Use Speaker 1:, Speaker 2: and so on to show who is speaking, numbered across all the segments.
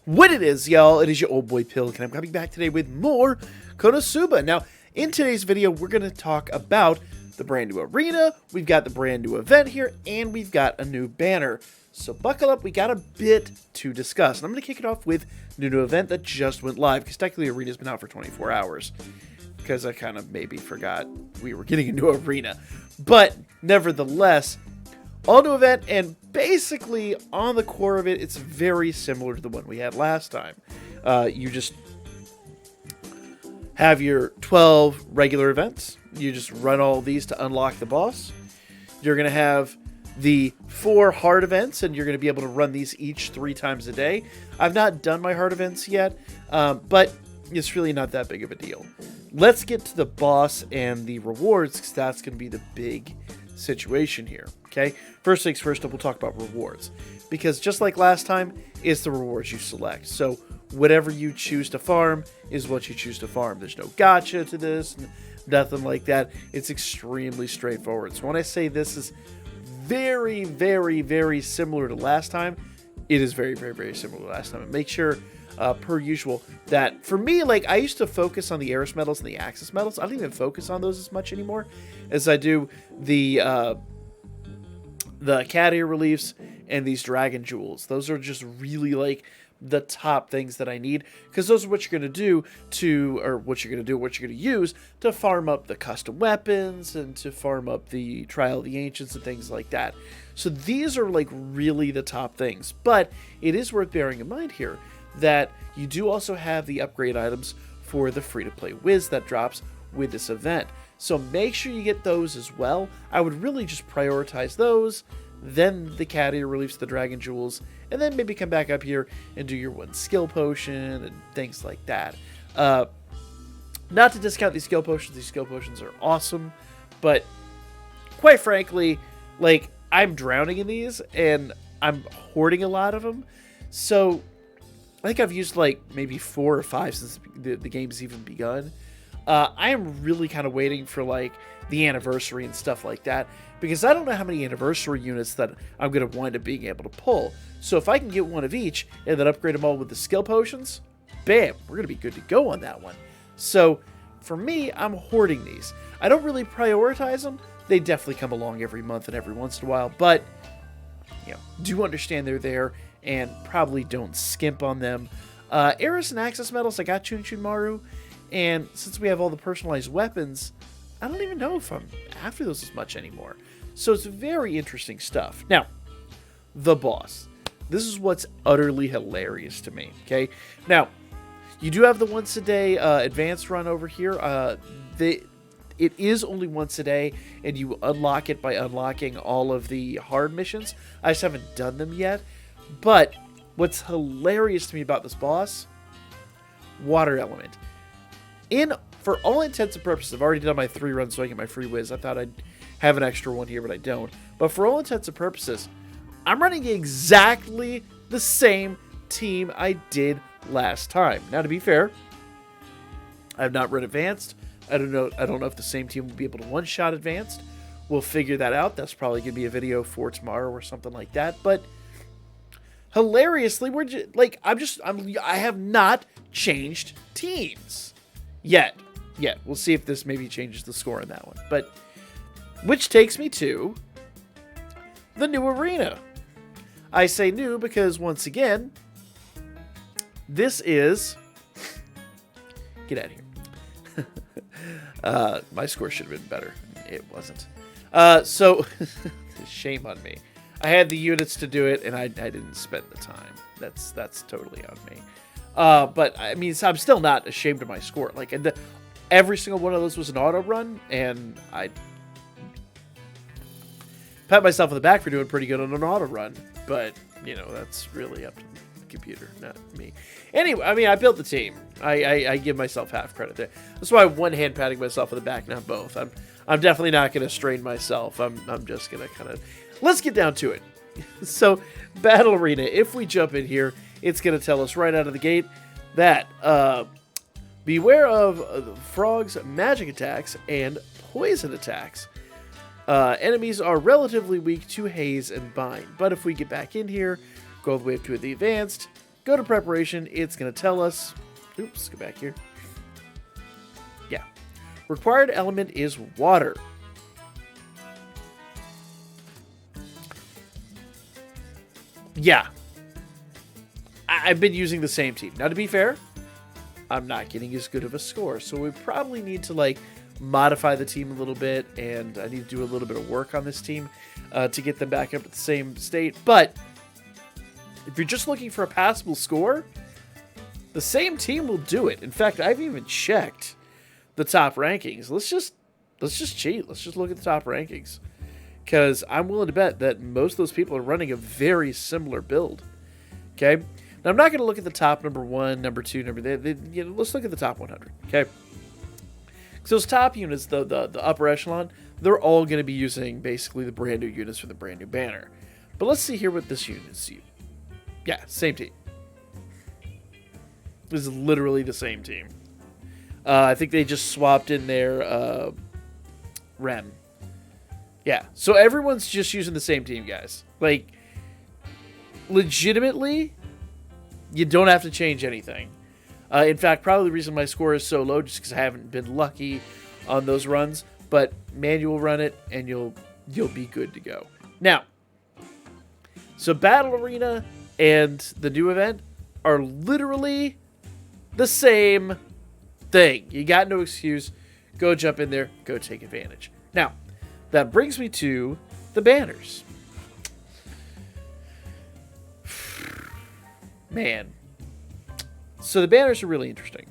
Speaker 1: What it is, y'all, it is your old boy Pilk, and I'm coming back today with more Konosuba. Now, in today's video, we're going to talk about the brand new arena, we've got the brand new event here, and we've got a new banner. So buckle up, we got a bit to discuss. And I'm going to kick it off with the new event that just went live, because technically arena's been out for 24 hours. Because I kind of maybe forgot we were getting a new arena. But, nevertheless, all new event, and basically on the core of it, it's very similar to the one we had last time. You just have your 12 regular events. You just run all these to unlock the boss. You're going to have the 4 hard events, and you're going to be able to run these each 3 times a day. I've not done my hard events yet, but it's really not that big of a deal. Let's get to the boss and the rewards, because that's going to be the big situation here, okay? First things first, we'll talk about rewards, because just like last time, it's the rewards you select. So whatever you choose to farm is what you choose to farm. There's no gotcha to this, nothing like that. It's extremely straightforward. So when I say this is very, very, very similar to last time, it is very, very, very similar to last time. And make sure, per usual, that for me, like, I used to focus on the Eris medals and the Axis medals. I don't even focus on those as much anymore as I do the cat ear reliefs and these dragon jewels. Those are just really like the top things that I need, because those are what you're going to do what you're going to use to farm up the custom weapons and to farm up the Trial of the Ancients and things like that. So these are like really the top things, but it is worth bearing in mind here that you do also have the upgrade items for the free-to-play Wiz that drops with this event. So make sure you get those as well. I would really just prioritize those, then the cat ear reliefs, the dragon jewels, and then maybe come back up here and do your 1 skill potion and things like that. Not to discount these skill potions are awesome, but quite frankly, like, I'm drowning in these and I'm hoarding a lot of them. So I think I've used like maybe 4 or 5 since the game's even begun. I am really kind of waiting for like the anniversary and stuff like that, because I don't know how many anniversary units that I'm going to wind up being able to pull. So if I can get 1 of each and then upgrade them all with the skill potions, bam, we're going to be good to go on that one. So for me, I'm hoarding these. I don't really prioritize them. They definitely come along every month and every once in a while, but you know, do understand they're there and probably don't skimp on them. Eris and Axis medals, I got Chun Chun Maru, and since we have all the personalized weapons, I don't even know if I'm after those as much anymore. So it's very interesting stuff. Now, the boss. This is what's utterly hilarious to me, okay? Now, you do have the once a day advanced run over here. It is only once a day, and you unlock it by unlocking all of the hard missions. I just haven't done them yet. But what's hilarious to me about this boss, water element. For all intents and purposes, I've already done my 3 runs so I get my free whiz. I thought I'd have an extra one here, but I don't. But for all intents and purposes, I'm running exactly the same team I did last time. Now, to be fair, I have not run advanced. I don't know if the same team will be able to one-shot advanced. We'll figure that out. That's probably going to be a video for tomorrow or something like that. But hilariously, I have not changed teams yet. We'll see if this maybe changes the score on that one. But which takes me to the new arena. I say new because, once again, this is... Get out of here. My score should have been better. It wasn't. So, shame on me. I had the units to do it, and I didn't spend the time. That's totally on me. But, I mean, I'm still not ashamed of my score. Like, every single one of those was an auto run, and I pat myself on the back for doing pretty good on an auto run. But, you know, that's really up to the computer, not me. Anyway, I mean, I built the team. I give myself half credit there. That's why I'm one hand patting myself on the back, not both. I'm definitely not going to strain myself. I'm just going to kind of... Let's get down to it. So, Battle Arena. If we jump in here, it's going to tell us right out of the gate that beware of frogs' magic attacks and poison attacks. Enemies are relatively weak to haze and bind, but if we get back in here, go all the way up to the advanced, Go to preparation. It's going to tell us... Oops, go back here. Yeah. Required element is water. Yeah. I've been using the same team. Now, to be fair, I'm not getting as good of a score. So we probably need to, like, modify the team a little bit. And I need to do a little bit of work on this team to get them back up at the same state. But if you're just looking for a passable score, the same team will do it. In fact, I've even checked the top rankings. Let's just cheat. Let's just look at the top rankings. Because I'm willing to bet that most of those people are running a very similar build. Okay? Now, I'm not going to look at the top number 1, number 2, let's look at the top 100. Okay? So those top units, the upper echelon, they're all going to be using basically the brand new units for the brand new banner. But let's see here what this unit's using. Yeah, same team. This is literally the same team. I think they just swapped in their Rem. Yeah, so everyone's just using the same team, guys. Like, legitimately, you don't have to change anything. In fact, probably the reason my score is so low just because I haven't been lucky on those runs. But manual run it, and you'll be good to go. Now, so Battle Arena and the new event are literally the same thing. You got no excuse. Go jump in there. Go take advantage. Now, that brings me to the banners. Man. So the banners are really interesting.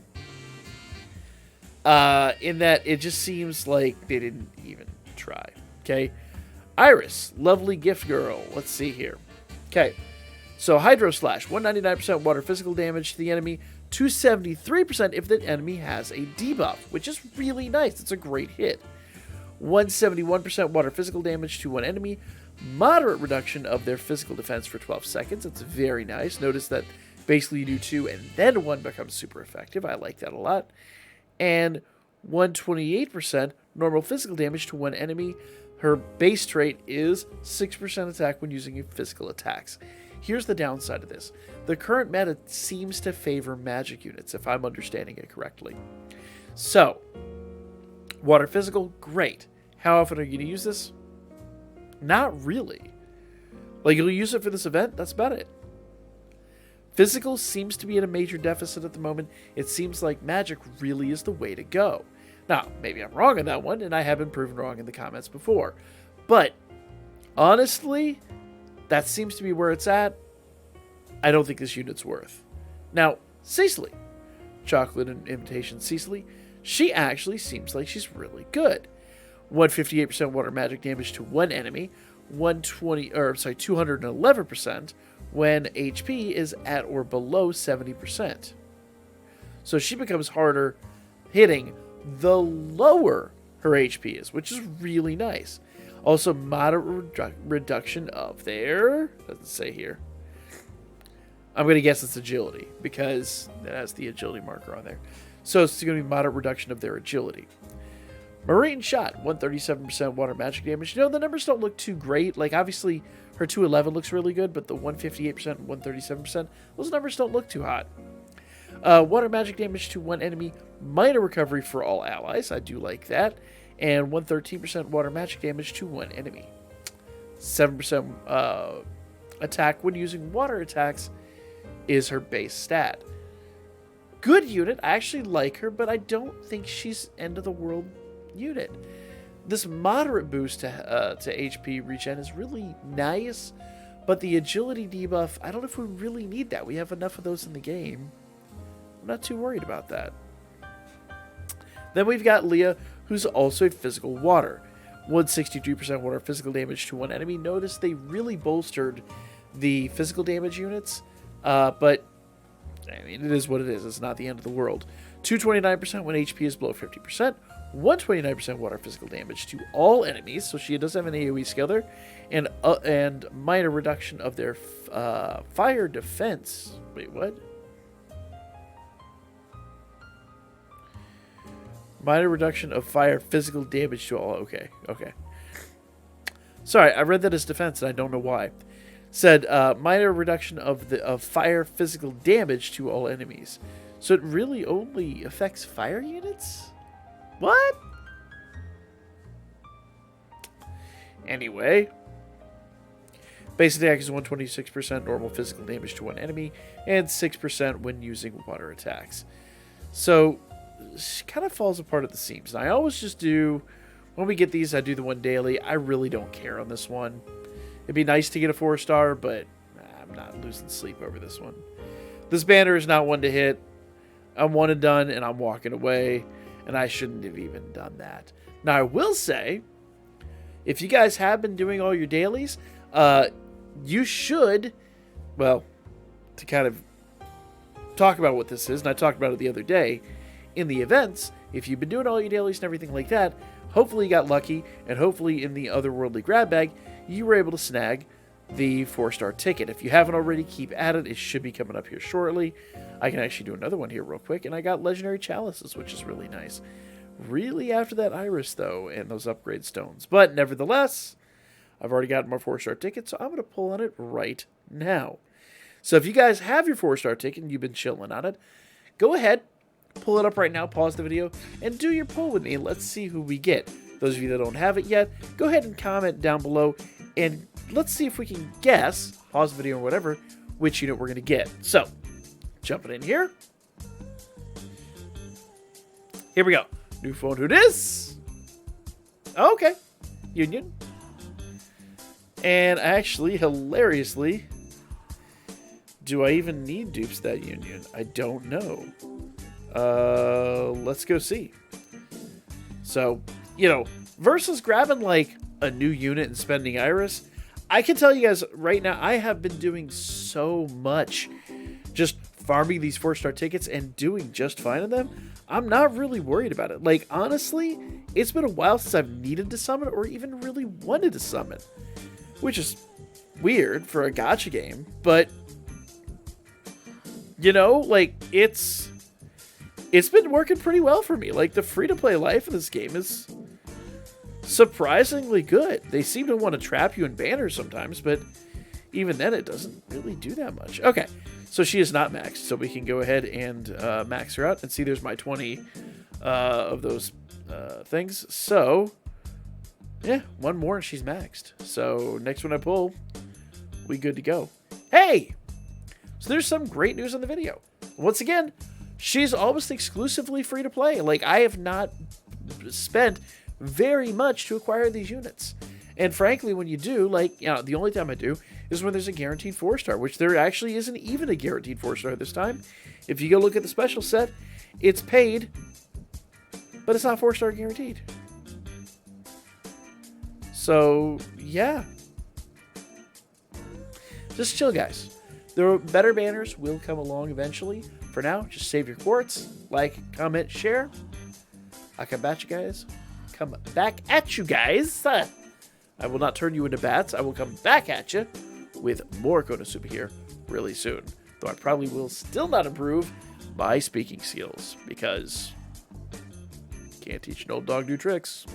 Speaker 1: In that it just seems like they didn't even try. Okay. Iris, lovely gift girl. Let's see here. Okay. So Hydro Slash, 199% water physical damage to the enemy, 273% if the enemy has a debuff, which is really nice. It's a great hit. 171% water physical damage to one enemy, moderate reduction of their physical defense for 12 seconds. It's very nice. Notice that basically you do 2 and then 1 becomes super effective. I like that a lot. And 128% normal physical damage to one enemy. Her base trait is 6% attack when using physical attacks. Here's the downside of this. The current meta seems to favor magic units, if I'm understanding it correctly. So, water physical, great. How often are you going to use this? Not really. Like, you'll use it for this event, that's about it. Physical seems to be at a major deficit at the moment. It seems like magic really is the way to go. Now, maybe I'm wrong on that one, and I have been proven wrong in the comments before. But, honestly, that seems to be where it's at. I don't think this unit's worth. Now, Cecily. Chocolate and Imitation Cecily. She actually seems like she's really good. 158% water magic damage to one enemy. 211% when HP is at or below 70%. So she becomes harder hitting the lower her HP is, which is really nice. Also, moderate reduction of their... doesn't say here. I'm going to guess it's agility, because it has the agility marker on there. So it's going to be moderate reduction of their agility. Marine Shot, 137% water magic damage. You know, the numbers don't look too great. Like, obviously, her 211 looks really good, but the 158% and 137%, those numbers don't look too hot. Water magic damage to one enemy. Minor recovery for all allies. I do like that. And 113% water magic damage to one enemy. 7% attack when using water attacks is her base stat. Good unit. I actually like her, but I don't think she's end of the world unit. This moderate boost to HP regen is really nice, but the agility debuff, I don't know if we really need that. We have enough of those in the game. I'm not too worried about that. Then we've got Leah, who's also a physical water. 163% water physical damage to one enemy. Notice they really bolstered the physical damage units, but I mean, it is what it is. It's not the end of the world. 229% when HP is below 50%. 129% water physical damage to all enemies, so she does have an AoE skill there, and minor reduction of their fire defense. Wait, what? Minor reduction of fire physical damage to all. Okay. Sorry, I read that as defense, and I don't know why. Said minor reduction of fire physical damage to all enemies. So it really only affects fire units? What? Anyway. Basic attack is 126% normal physical damage to one enemy, and 6% when using water attacks. So, it kind of falls apart at the seams. And I always just do, when we get these, I do the one daily. I really don't care on this one. It'd be nice to get a 4-star, but I'm not losing sleep over this one. This banner is not one to hit. I'm one and done, and I'm walking away, and I shouldn't have even done that. Now, I will say, if you guys have been doing all your dailies, you should, well, to kind of talk about what this is, and I talked about it the other day, in the events, if you've been doing all your dailies and everything like that, hopefully you got lucky, and hopefully in the otherworldly grab bag, you were able to snag the 4-star ticket. If you haven't already, keep at it. It should be coming up here shortly. I can actually do another one here real quick, and I got legendary chalices, which is really nice. Really after that iris, though, and those upgrade stones. But nevertheless, I've already gotten my 4-star ticket, so I'm going to pull on it right now. So if you guys have your 4-star ticket and you've been chilling on it, go ahead, pull it up right now, pause the video, and do your pull with me, and let's see who we get. Those of you that don't have it yet, go ahead and comment down below, and let's see if we can guess, pause the video or whatever, which unit we're going to get. So, jumping in here. Here we go. New phone, who dis? Okay. Union. And actually, hilariously, do I even need dupes that Union? I don't know. Let's go see. So, you know, versus grabbing like a new unit and spending Iris, I can tell you guys right now, I have been doing so much just farming these 4-star tickets and doing just fine in them. I'm not really worried about it. Like, honestly, it's been a while since I've needed to summon or even really wanted to summon, which is weird for a gacha game, but you know, like, it's been working pretty well for me. Like, the free-to-play life of this game is surprisingly good. They seem to want to trap you in banners sometimes, but even then it doesn't really do that much. Okay, so she is not maxed, so we can go ahead and max her out and see there's my 20 of those things. So, yeah, one more and she's maxed. So next one I pull, we good to go. Hey! So there's some great news in the video. Once again, she's almost exclusively free to play. Like, I have not spent very much to acquire these units. And frankly, when you do, like, you know, the only time I do is when there's a guaranteed 4-star, which there actually isn't even a guaranteed 4-star this time. If you go look at the special set, it's paid, but it's not 4-star guaranteed. So, yeah. Just chill, guys. The better banners will come along eventually. For now, just save your quartz, like, comment, share. I'll come back at you guys. I will not turn you into bats. I will come back at you with more Konosuba here really soon. Though I probably will still not improve my speaking skills because can't teach an old dog new tricks.